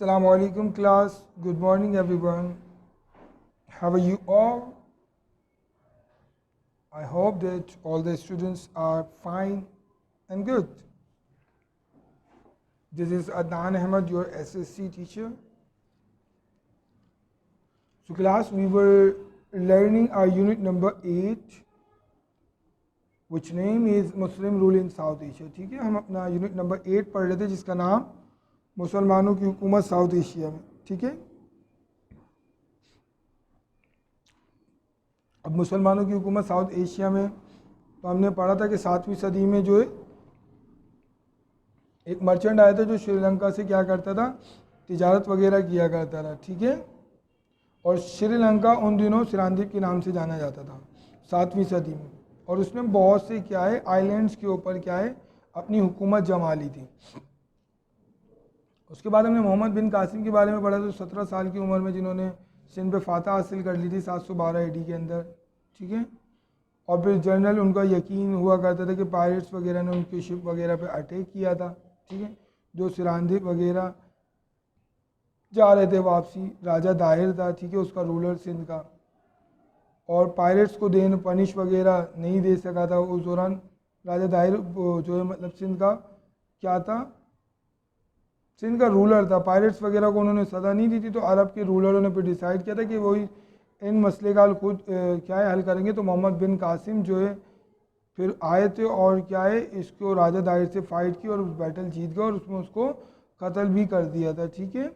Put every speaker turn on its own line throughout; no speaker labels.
Assalamu alaikum class. Good morning everyone. How are you all? I hope that all the students are fine and good. This is Adnan Ahmed, your SSC teacher. So class, we were learning our unit number 8, which name is Muslim rule in South Asia. ठीक है, हम अपना unit number 8 पढ़ रहे थे जिसका नाम मुसलमानों की हुकूमत साउथ एशिया में. ठीक है, अब मुसलमानों की हुकूमत साउथ एशिया में तो हमने पढ़ा था कि 7वीं सदी में जो है एक मर्चेंट आया था जो श्रीलंका से क्या करता था, तिजारत वगैरह किया करता था. ठीक है, और श्रीलंका उन दिनों सिरांदीप के नाम से जाना जाता था 7वीं सदी में, और उसने बहुत से क्या है आइलैंड्स के ऊपर क्या है अपनी हुकूमत जमा ली थी. उसके बाद हमने मोहम्मद बिन कासिम के बारे में पढ़ा तो 17 साल की उम्र में जिन्होंने सिंध पे फातह हासिल कर ली थी 712 एडी के अंदर. ठीक है, और फिर जनरल उनका यकीन हुआ करता था कि पायरेट्स वगैरह ने उनकी शिप वगैरह पे अटैक किया था. ठीक है, जो सिरांदीप वगैरह जा रहे थे वापसी, राजा दाहिर था. ठीक है, उसका रूलर सिंध का, और पायरेट्स को देन पनिश वगैरह नहीं दे सका था उस दौरान. राजा दाहिर जो है मतलब सिंध का क्या था, सिंध का रूलर था. पायरेट्स वगैरह को उन्होंने सज़ा नहीं दी थी, तो अरब के रूलरों ने फिर डिसाइड किया था कि वही इन मसले का हल खुद क्या है हल करेंगे. तो मोहम्मद बिन कासिम जो है फिर आए थे और क्या है इसको राजा दाहिर से फाइट की और उस बैटल जीत गए और उसमें उसको कत्ल भी कर दिया था. ठीक है,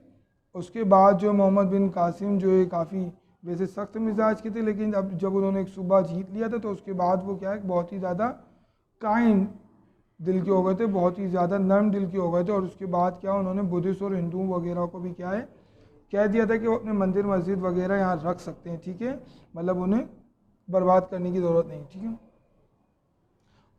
उसके बाद जो मोहम्मद बिन कासिम जो है काफ़ी वैसे सख्त मिजाज के थे, लेकिन अब जब उन्होंने एक सूबा जीत लिया था तो उसके बाद वो क्या है बहुत ही ज़्यादा काइंड दिल के हो गए थे, बहुत ही ज़्यादा नर्म दिल के हो गए थे. और उसके बाद क्या उन्होंने बुद्धिस्ट और हिंदू वगैरह को भी क्या है कह दिया था कि वो अपने मंदिर मस्जिद वगैरह यहाँ रख सकते हैं. ठीक है, मतलब उन्हें बर्बाद करने की ज़रूरत नहीं. ठीक है,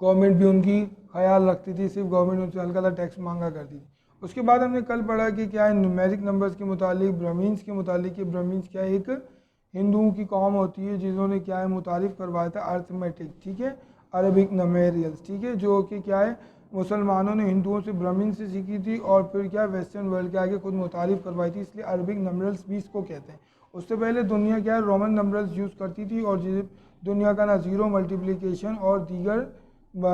गवर्नमेंट भी उनकी ख्याल रखती थी, सिर्फ गवर्नमेंट उनसे हल्का सा टैक्स मांगा करती थी. उसके बाद हमने कल पढ़ा कि क्या है न्यूमेरिक नंबर्स के मुतालिक ब्राह्मीन्स के मुतालिक कि ब्राह्मीन्स क्या है एक हिंदुओं की कौम होती है जिन्होंने क्या है मुतारिफ करवाया था अर्थमेटिक. ठीक है, अरबिक नमेरियल्स. ठीक है, जो कि क्या है मुसलमानों ने हिंदुओं से ब्राह्मीन से सीखी थी और फिर क्या वेस्टर्न वर्ल्ड के आगे खुद मुतारिफ करवाई थी, इसलिए अरबिक नंबरल्स भी इसको कहते हैं. उससे पहले दुनिया क्या है रोमन नंबरल्स यूज़ करती थी और दुनिया का ना ज़ीरो मल्टीप्लिकेशन और दीगर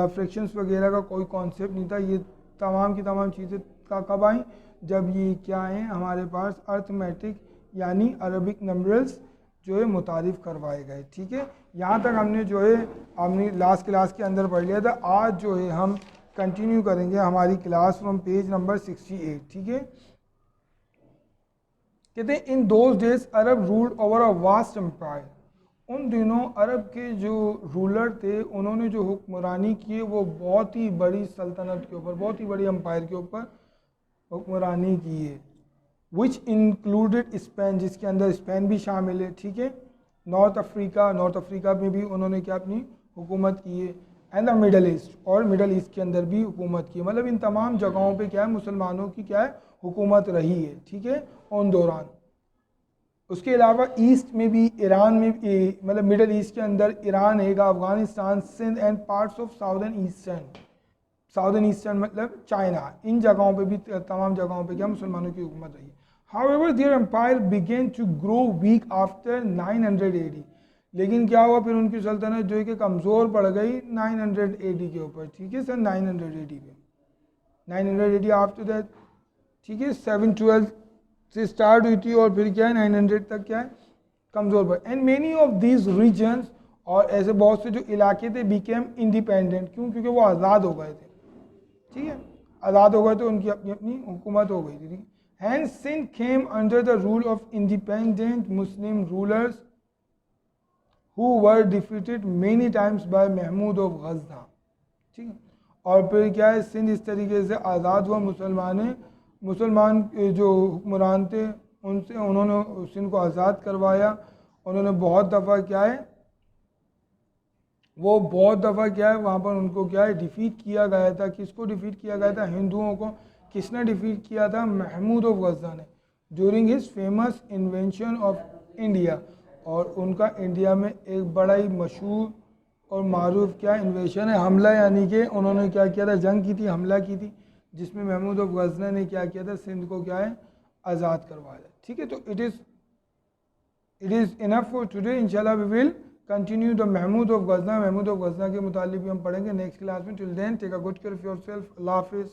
फ्रैक्शंस वगैरह का कोई कॉन्सेप्ट नहीं था. ये तमाम की तमाम चीज़ें का कब आई, जब ये क्या है हमारे पास अर्थमेटिक यानी अरबिक नंबरल्स जो है मुतारिफ करवाए गए. ठीक है, यहाँ तक हमने जो है हमने लास्ट क्लास के अंदर पढ़ लिया था. आज जो है हम कंटिन्यू करेंगे हमारी क्लास फ्रॉम पेज नंबर 68. ठीक है, कहते हैं in those days Arab ruled over a vast empire. उन दिनों अरब के जो रूलर थे उन्होंने जो हुक्मरानी की वो बहुत ही बड़ी सल्तनत के ऊपर, बहुत ही बड़ी एम्पायर के ऊपर हुक्मरानी की है. विच इंक्लूडेड स्पेन, जिसके अंदर स्पेन भी शामिल है. ठीक है, नॉर्थ अफ्रीका में भी उन्होंने क्या अपनी हुकूमत की है. एंड द मिडल ईस्ट, और मिडल ईस्ट के अंदर भी हुकूमत की है. मतलब इन तमाम जगहों पे क्या है मुसलमानों की क्या है हुकूमत रही है. ठीक है, उन दौरान. उसके अलावा ईस्ट में भी ईरान में मतलब मिडल ईस्ट के अंदर ईरान है, Afghanistan, Sindh and parts of southern eastern मतलब चाइना, इन जगहों पे भी तमाम जगहों पे क्या मुसलमानों की हुकूमत रही है. However, their empire began to grow weak after 900 AD. लेकिन क्या हुआ फिर उनकी सल्तनत जो है कि कमज़ोर पड़ गई 900 AD के ऊपर. ठीक है, सन 900 AD पे, 900 AD आफ्टर दैट. ठीक है, 712 से स्टार्ट हुई थी और फिर क्या है 900 तक क्या है कमज़ोर पड़. And many of these reasons, और ऐसे बहुत से जो इलाके थे बिकेम इंडिपेंडेंट. क्यों? क्योंकि वो आज़ाद हो गए थे. ठीक है, आज़ाद हो गए तो उनकी अपनी अपनी हुकूमत हो गई थी. Hence, Sindh came under the rule of independent Muslim rulers who were defeated many times by Mahmud of Ghazna. ठीक है, और फिर क्या है सिंध इस तरीके से आज़ाद हुआ. मुसलमान जो हुक्मरान थे उनसे उन्होंने सिंध को आज़ाद करवाया. उन्होंने बहुत दफ़ा क्या है वहाँ पर उनको क्या है डिफ़ीट किया गया था. किसको डिफ़ीट किया गया था? हिंदुओं को. किसने डिफ़ीट किया था? महमूद ऑफ गज़ना ने, during his famous invention of India. और उनका इंडिया में एक बड़ा ही मशहूर और मारूफ क्या इन्वेशन है हमला, यानी कि उन्होंने क्या किया था जंग की थी, हमला की थी, जिसमें महमूद ऑफ गज़ना ने क्या किया था सिंध को क्या है आज़ाद करवाया जाए। ठीक है, तो it is enough for today. इंशाल्लाह we will continue the Mahmud of Ghazna. Mahmud of Ghazna के मुतालिक भी हम पढ़ेंगे नेक्स्ट क्लास में। Till then take a good care of yourself. अल्लाह हाफिज़।